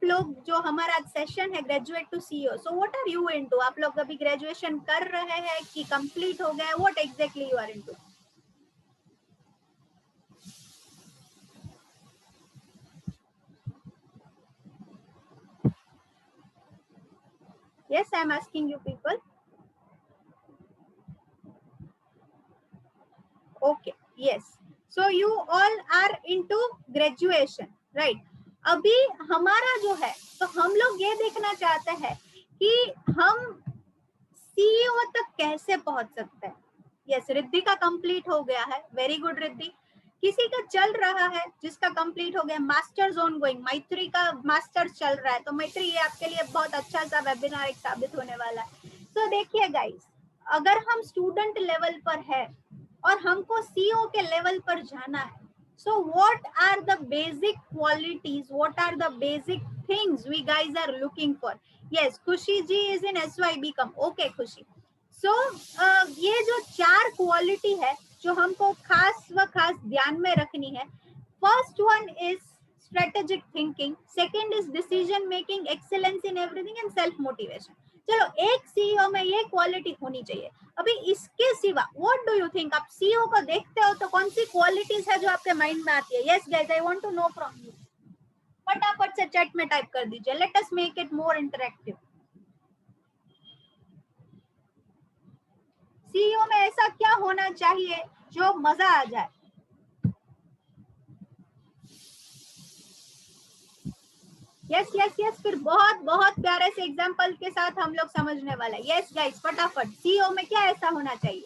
लोग जो हमारा सेशन है graduate to CEO, so what are you into? आप लोग अभी ग्रेजुएशन कर रहे हैं कि कंप्लीट हो गया? What exactly you are into? Yes, I am asking you people. Okay, yes. So you all are into graduation, right? अभी हमारा जो है, तो हम लोग ये देखना चाहते हैं कि हम सीईओ तक कैसे पहुंच सकते हैं. यस, रिद्धि का कंप्लीट हो गया है. Very good Riddhi. किसी का चल रहा है, जिसका कंप्लीट हो गया. मास्टर्स ऑन गोइंग, मैत्री का मास्टर्स चल रहा है. तो मैत्री, ये आपके लिए बहुत अच्छा सा वेबिनार एक साबित होने वाला है. तो देखिए गाइस, अगर हम स्टूडेंट लेवल पर है और हमको सीईओ के लेवल पर जाना है, so what are the basic qualities, what are the basic things we guys are looking for? Yes, खुशी जी is in SYB.com. Okay खुशी. So ये जो 4 क्वालिटी है जो हमको खास व खास ध्यान में रखनी है. First one is strategic thinking, second is decision making, excellence in everything and self motivation. चलो, एक सीईओ में ये क्वालिटी होनी चाहिए. अभी इसके सिवा व्हाट डू यू थिंक? आप सीईओ को देखते हो तो कौन सी क्वालिटीज है जो आपके माइंड में आती है? Yes guys, I want to know from you. फटाफट से चैट में टाइप कर दीजिए. Let us make it more interactive. CEO में ऐसा क्या होना चाहिए जो मजा आ जाए? Yes yes yes. फिर बहुत बहुत प्यारे से एग्जांपल के साथ हम लोग समझने वाला है. यस गाइस, फटाफट. सीईओ में क्या ऐसा होना चाहिए?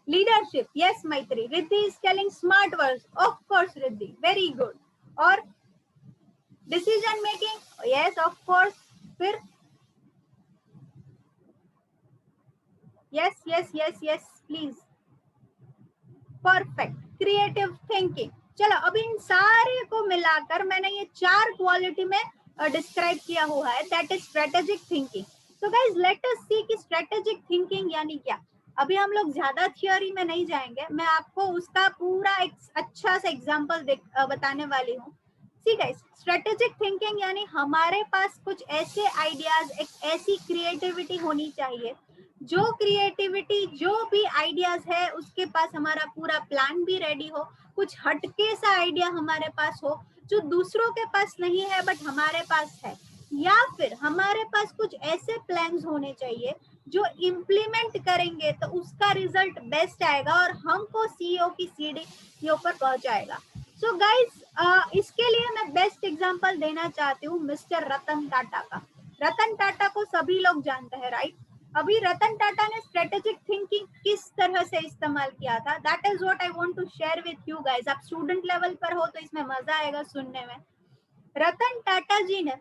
Leadership. Yes Maitri. Riddhi is telling smart words. Of course Riddhi, very good. और decision making. Yes of course. फिर yes yes yes yes please. Perfect. Creative thinking. चलो, अब इन सारे को मिलाकर मैंने ये 4 क्वालिटी में डिस्क्राइब किया हुआ है. That is strategic thinking. तो गाइस लेट अस सी कि स्ट्रेटेजिक थिंकिंग यानी क्या. अभी हम लोग ज्यादा थियोरी में नहीं जाएंगे, मैं आपको उसका पूरा एक अच्छा सा एग्जांपल बताने वाली हूँ. सी गाइस, स्ट्रेटेजिक थिंकिंग यानी हमारे पास कुछ ऐसे आइडियाज, एक ऐसी क्रिएटिविटी होनी चाहिए, जो क्रिएटिविटी, जो भी आइडियाज है उसके पास हमारा पूरा प्लान भी रेडी हो. कुछ हटके सा आइडिया हमारे पास हो जो दूसरों के पास नहीं है बट हमारे पास है. या फिर हमारे पास कुछ ऐसे प्लान्स होने चाहिए जो इम्प्लीमेंट करेंगे तो उसका रिजल्ट बेस्ट आएगा और हमको सीईओ की सीढ़ी पर पहुंचाएगा. सो गाइज, इसके लिए मैं बेस्ट एग्जांपल देना चाहती हूँ मिस्टर रतन टाटा का. रतन टाटा को सभी लोग जानते हैं, राइट? अभी रतन टाटा ने स्ट्रेटेजिक थिंकिंग किस तरह से इस्तेमाल किया था, that is what I want to share with you guys. आप स्टूडेंट लेवल पर हो तो इसमें मजा आएगा सुनने में. रतन टाटा जी ने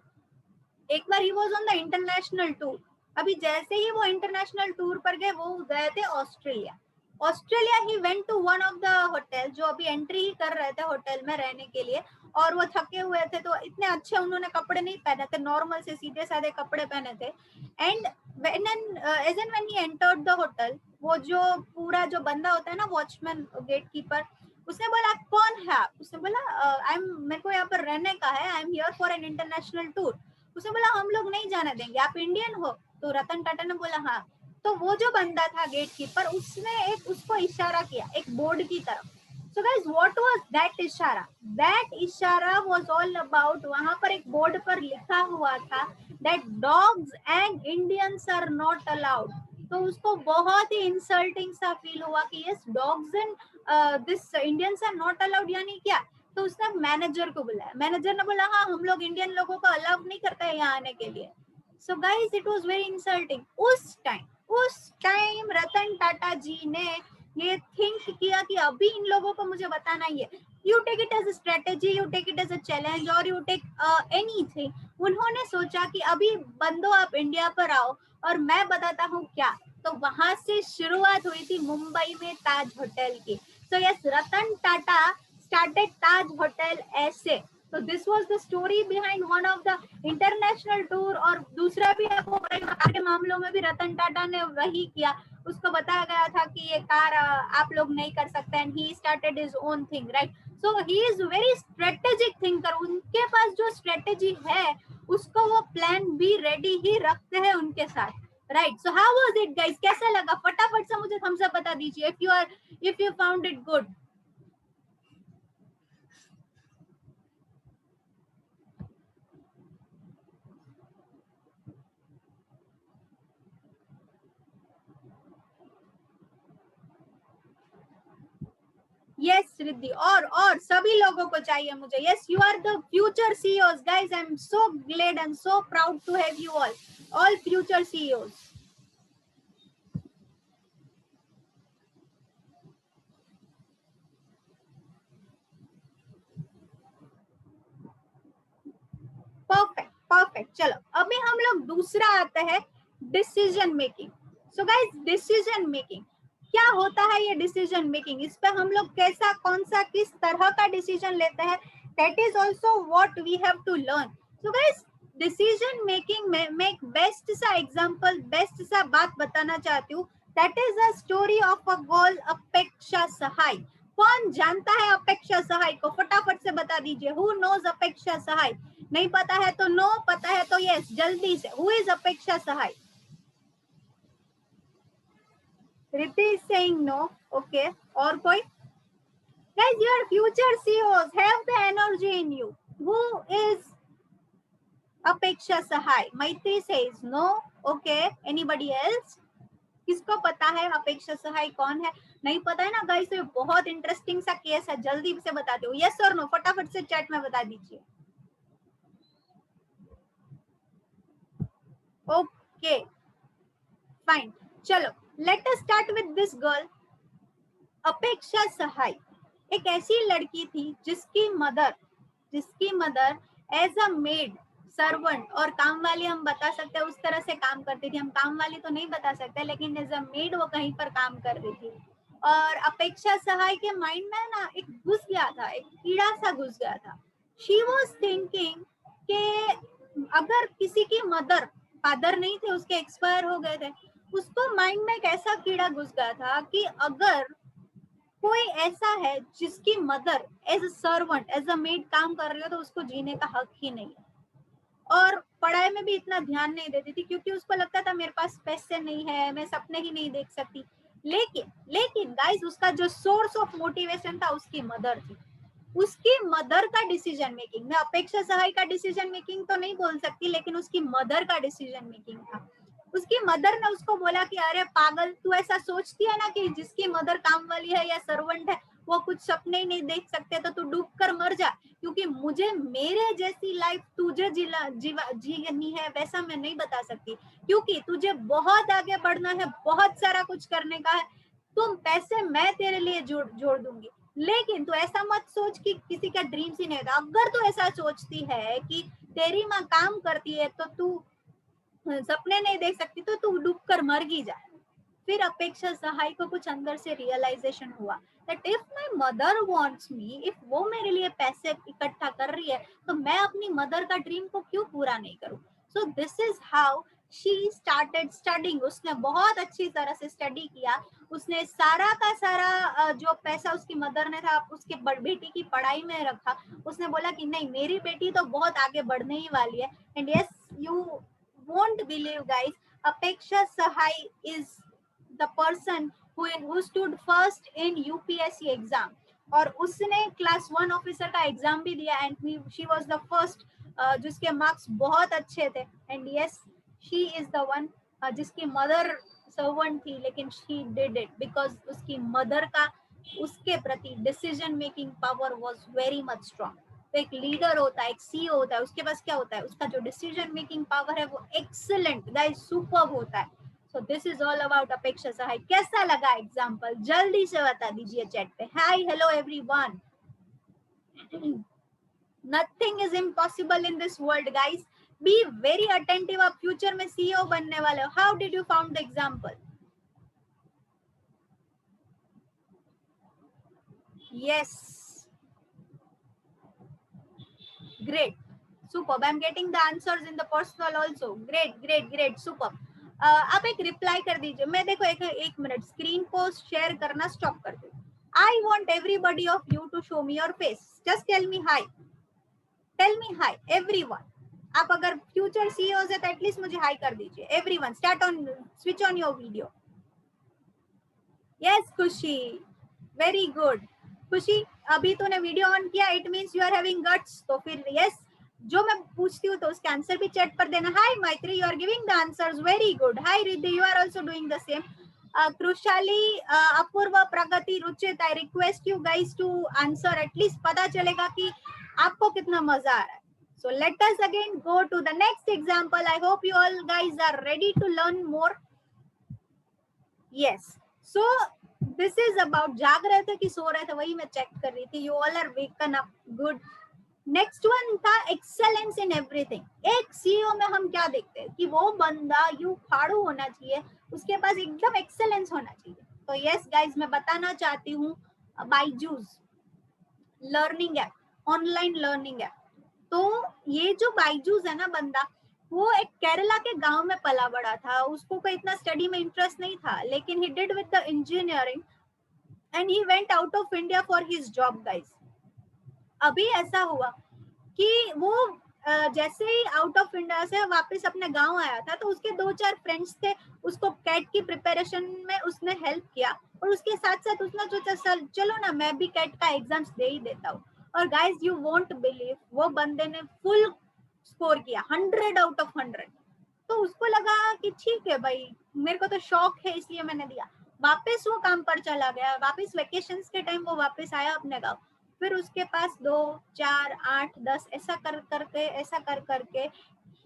एक बार he was on the international tour. अभी जैसे ही वो इंटरनेशनल टूर पर गए, वो गए थे ऑस्ट्रेलिया. ऑस्ट्रेलिया ही went to one of the hotel, जो अभी एंट्री ही कर रहे थे होटल में रहने के लिए, और वो थके हुए थे तो इतने अच्छे उन्होंने कपड़े नहीं पहने थे, नॉर्मल से सीधे साधे कपड़े पहने थे. And when he entered the hotel, वो जो पूरा जो बंदा होता है ना, वॉचमैन, गेट कीपर, उसने बोला कौन है आप? उसने बोला आई एम, मेरे को यहाँ पर रहने का है, I am here for an international tour. उसने बोला हम लोग नहीं जाने देंगे, आप इंडियन हो? तो रतन टाटा ने बोला हाँ. तो वो जो बंदा था गेट कीपर, उसने एक उसको इशारा किया एक बोर्ड की तरफ. So guys, what was that इशारा? That इशारा was all about, वहां पर एक बोर्ड पर लिखा हुआ था that dogs and Indians are not allowed. तो उसको बहुत ही इंसल्टिंग सा फील हुआ कि yes, dogs and this Indians are not allowed यानी क्या. तो उसने मैनेजर को बुलाया. मैनेजर ने बोला हाँ, हम लोग इंडियन लोगों को अलाउ नहीं करते हैं यहाँ आने के लिए. So guys, it was very insulting. उस टाइम रतन टाटा जी ने ये थिंक किया कि अभी इन लोगों को मुझे बताना ही है. You take it as a strategy, you take it as a challenge, और यू टेक एनीथिंग. उन्होंने सोचा कि अभी बंदो आप इंडिया पर आओ और मैं बताता हूँ क्या. तो वहां से शुरुआत हुई थी मुंबई में ताज होटल की. So yes, Ratan Tata started Taj Hotel ऐसे. So this was the story behind one of the international tour. और दूसरा भी आपको कार के मामलों में भी रतन टाटा ने वही किया. उसको बताया गया था कि ये कार आप लोग नहीं कर सकते, and he started his own thing, right? So he is very strategic thinker. उनके पास जो स्ट्रेटेजी है उसको वो प्लान भी रेडी ही रखते हैं उनके साथ, right? So how was it guys, कैसा लगा? फटाफट से मुझे थम्स अप बता दीजिए if you found it good. Yes Riddhi, और सभी लोगों को चाहिए मुझे। Yes, you are the future CEOs guys, I am so glad and so proud to have you all future CEOs. Perfect perfect. चलो अभी हम लोग दूसरा आते हैं, decision making. So guys, decision making क्या होता है? ये डिसीजन मेकिंग, इस पे हम लोग कैसा, कौन सा, किस तरह का डिसीजन लेते हैं, that is also what we have to learn. So guys, decision making में मैं एक बेस्ट सा एग्जांपल, बेस्ट सा बात बताना चाहती हूँ। That is a story of a girl Apeksha सहाय। कौन जानता है अपेक्षा सहाय को? फटाफट से बता दीजिए, हु नोज अपेक्षा सहाय? नहीं पता है तो नो, पता है तो यस, जल्दी से। Who is Apeksha Sahay? Riddhi is saying no, okay. और कोई? Guys, your future CEOs have the energy in you. Who is Apeksha Sahai? Maitri says no. Okay. Anybody else? किसको पता है अपेक्षा सहाय कौन है? नहीं पता है ना गाइस, ये बहुत इंटरेस्टिंग सा केस है, जल्दी से बताते हो। यस और नो फटाफट से चैट में बता दीजिए। ओके फाइन, चलो let us start with this girl Apeksha Sahay. एक ऐसी लड़की थी जिसकी mother as a maid, servant और काम वाली हम बता सकते हैं, उस तरह से काम करती थी। हम काम वाली तो नहीं बता सकते, लेकिन एज अ मेड वो कहीं पर काम कर रही थी। और अपेक्षा सहाय के माइंड में ना एक घुस गया था, एक कीड़ा सा घुस गया था। शी वॉज थिंकिंग कि अगर किसी की मदर, फादर नहीं थे उसके, एक्सपायर हो गए थे, उसको माइंड में एक ऐसा कीड़ा घुस गया था कि अगर कोई ऐसा है जिसकी mother as a servant, as a maid काम कर रही हो, तो उसको जीने का हक ही नहीं है। और पढ़ाई में भी इतना ध्यान नहीं देती थी, क्योंकि उसको लगता था मेरे पास पैसे नहीं है, मैं सपने ही नहीं देख सकती। लेकिन गाइस, उसका जो सोर्स ऑफ मोटिवेशन था उसकी मदर थी। उसकी मदर का डिसीजन मेकिंग, मैं अपेक्षा सहाय का डिसीजन मेकिंग तो नहीं बोल सकती, लेकिन उसकी मदर का डिसीजन मेकिंग था। उसकी मदर ने उसको बोला कि अरे पागल, तू ऐसा सोचती है ना कि जिसकी मदर काम वाली है या सर्वेंट है वो कुछ सपने ही नहीं देख सकते, तो तू डूब कर मर जा, क्योंकि मुझे मेरे जैसी लाइफ तुझे जीनी है वैसा मैं नहीं बता सकती, क्योंकि तुझे बहुत आगे बढ़ना है, बहुत सारा कुछ करने का है। तुम पैसे मैं तेरे लिए जोड़ दूंगी, लेकिन तू ऐसा मत सोच कि किसी का ड्रीम्स ही नहीं था। अगर तू ऐसा सोचती है कि तेरी माँ काम करती है तो तू सपने नहीं देख सकती, तो तू डूब कर मर ही जा। फिर अपेक्षा सहाय को कुछ अंदर से रियलाइजेशन हुआ that if my mother wants me, if वो मेरे लिए पैसे इकट्ठा कर रही है, तो मैं अपनी मदर का ड्रीम को क्यों पूरा नहीं करूं। So this is how she started studying. उसने बहुत अच्छी तरह से स्टडी किया। उसने सारा का सारा जो पैसा उसकी मदर ने था उसके बेटी की पढ़ाई में रखा। उसने बोला कि नहीं, मेरी बेटी तो बहुत आगे बढ़ने ही वाली है। And yes, you won't believe guys, Apeksha Sahai is the person who stood first in UPSC exam, और उसने क्लास 1 ऑफिसर का एग्जाम भी दिया and she was the first जिसके मार्क्स बहुत अच्छे थे। And yes, she is the one जिसकी मदर सर्वेंट थी, लेकिन शी डिड इट बिकॉज उसकी मदर का उसके प्रति decision making power was very much strong. तो एक लीडर होता है, एक सीईओ होता है, उसके पास क्या होता है, उसका जो डिसीजन मेकिंग पावर है वो एक्सीलेंट गाइस, सुपर्ब होता है। So this is all about अपेक्षा सहाय। कैसा लगा एग्जांपल, जल्दी से बता दीजिए चैट पे। Hi hello everyone. Nothing is impossible in this world guys, be very attentive. आप फ्यूचर में सीईओ बनने वाले हो। How did you found the example? Yes, great, superb. I'm getting the answers in the personal also. Great, superb. आप एक reply कर दीजिए। मैं देखो एक मिनट स्क्रीन को शेयर करना स्टॉप कर दो। I want everybody of you to show me your face. Just tell me hi, everyone. आप अगर फ्यूचर सीईओ है तो एटलीस्ट मुझे हाई कर दीजिए। Everyone start on, switch on your video. Yes Khushi, very good. Khushi अभी तूने वीडियो ऑन किया, it means you are having guts. तो फिर यस, जो मैं पूछती हूँ तो उसका आंसर भी चैट पर देना। Hi Maitri, you are giving the answers, very good. Hi Riddhi, you are also doing the same. Krishali, Apurva, Pragati, Ruchit, I request you guys to answer, at least पता चलेगा कि आपको कितना मजा आ रहा है। So let us again go to the next example. I hope you all guys are ready to learn more. Yes. So this is about, जाग रहे थे कि सो रहे थे, वही मैं चेक कर रही थी। You all are waken up. Good. Next one था एक्सेलेंस इन एवरीथिंग। एक सीईओ में हम क्या देखते हैं कि वो बंदा यू फाड़ू होना चाहिए, उसके पास एकदम एक्सेलेंस होना चाहिए। तो यस गाइज, मैं बताना चाहती हूँ Byju's learning app, online learning app. तो ये जो बायजूस है ना बंदा, वो एक केरला के गांव में पला बड़ा था, उसको कोई इतना स्टडी में इंटरेस्ट नहीं था, लेकिन he did with the engineering and he went out of India for his job guys. अभी ऐसा हुआ कि वो जैसे ही आउट ऑफ इंडिया से वापस अपने गांव आया था, तो उसके 2-4 फ्रेंड्स थे, उसको कैट की प्रिपरेशन में उसने हेल्प किया, और उसके साथ साथ उसने सोचा चलो ना मैं भी कैट का एग्जाम्स दे ही देता हूँ। और गाइज यू वोंट बिलीव, वो बंदे ने फुल स्कोर किया, 100 आउट ऑफ 100। तो उसको लगा कि ठीक है भाई, मेरे को तो शौक है इसलिए मैंने दिया। वापस वो काम पर चला गया, वापस वेकेशंस के टाइम वो वापस आया अपने गाँव। फिर उसके पास 2, 4, 8, 10 ऐसा कर करके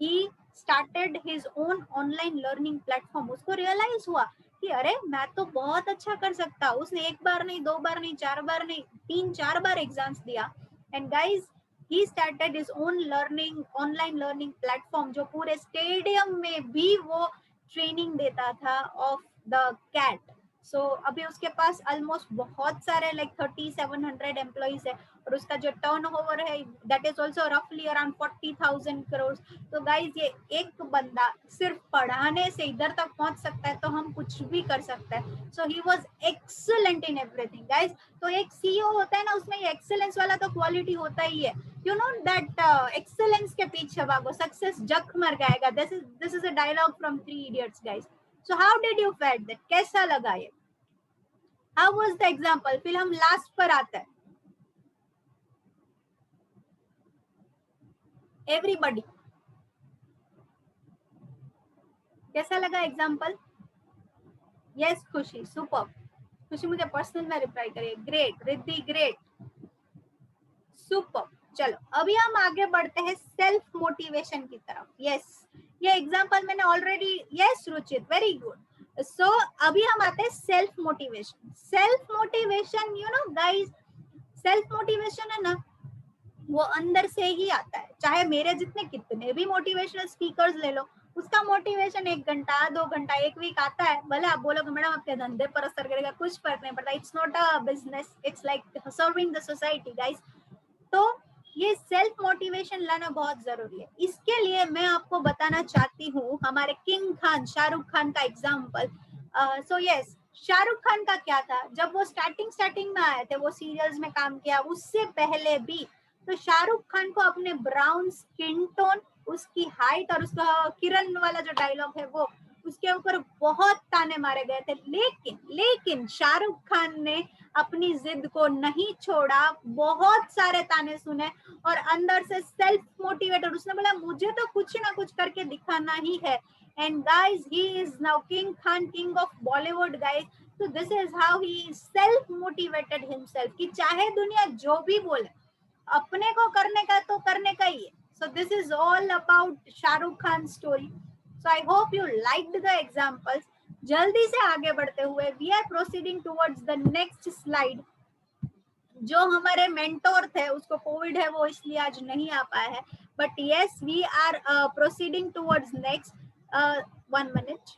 he started his own online learning platform. उसको रियलाइज हुआ कि अरे मैं तो बहुत अच्छा कर सकता हूँ। उसने 1 बार नहीं, 2 बार नहीं, 4 बार नहीं, 3-4 बार एग्जाम्स दिया। And guys he started his own learning online learning platform, जो पूरे स्टेडियम में भी वो ट्रेनिंग देता था ऑफ द कैट। सो अभी उसके पास ऑलमोस्ट बहुत सारे लाइक 3700 एम्प्लॉइज है, और उसका जो टर्नओवर है दैट इज आल्सो रफली अराउंड 40,000 करोड़। तो गाइज ये एक बंदा सिर्फ पढ़ाने से इधर तक पहुंच सकता है, तो हम कुछ भी कर सकते हैं। So he was excellent in everything guys. तो एक सीईओ होता है ना, उसमें ये एक्सीलेंस वाला तो क्वालिटी होता ही है। यू नो दैट एक्सीलेंस के पीछे भागो, सक्सेस जख मर जाएगा। This is a dialogue from 3 idiots guys. So how did you felt that? कैसा लगा ये? How was the example? फिर हम लास्ट पर आते हैं। एवरीबॉडी, कैसा लगा एग्जांपल? यस खुशी, सुपर। खुशी मुझे पर्सनल में रिप्लाई करिए। Great Riddhi, great, super. चलो अभी हम आगे बढ़ते हैं सेल्फ मोटिवेशन की तरफ। यस, ये एग्जांपल मैंने already, yes Ruchit, very good. So अभी हम आते हैं self motivation. Self motivation you know guys, self motivation है ना, वो अंदर से ही आता है। चाहे मेरे जितने कितने भी मोटिवेशनल स्पीकर्स ले लो, उसका मोटिवेशन 1 घंटा, 2 घंटा, 1 वीक आता है। भले आप बोलोगे मैडम आपके धंधे पर असर करेगा, कुछ फर्क नहीं पड़ता। It's not a business, it's like serving the society guys. तो ये सेल्फ मोटिवेशन लाना बहुत जरूरी है। इसके लिए मैं आपको बताना चाहती हूँ हमारे किंग खान, शाहरुख खान का example. So yes, Shahrukh Khan का क्या था, जब वो स्टार्टिंग में आए थे, वो सीरियल्स में काम किया, उससे पहले भी तो शाहरुख खान को अपने ब्राउन स्किन टोन, उसकी हाइट और उसका किरण वाला जो डायलॉग है वो, उसके ऊपर बहुत ताने मारे गए थे। लेकिन शाहरुख खान ने अपनी जिद को नहीं छोड़ा, बहुत सारे ताने सुने और अंदर से सेल्फ मोटिवेटेड उसने बोला मुझे तो कुछ ना कुछ करके दिखाना ही है। And guys he is now king Khan, king of Bollywood guys. So this is how he self motivated himself कि चाहे दुनिया जो भी बोले, अपने को करने का तो करने का ही है। So this is all about Shahrukh Khan story. So I hope you liked the examples. जल्दी से आगे बढ़ते हुए we are proceeding towards the next slide. जो हमारे मेंटोर थे उसको कोविड है, वो इसलिए आज नहीं आ पाया है, but yes we are proceeding towards next. 1 minute.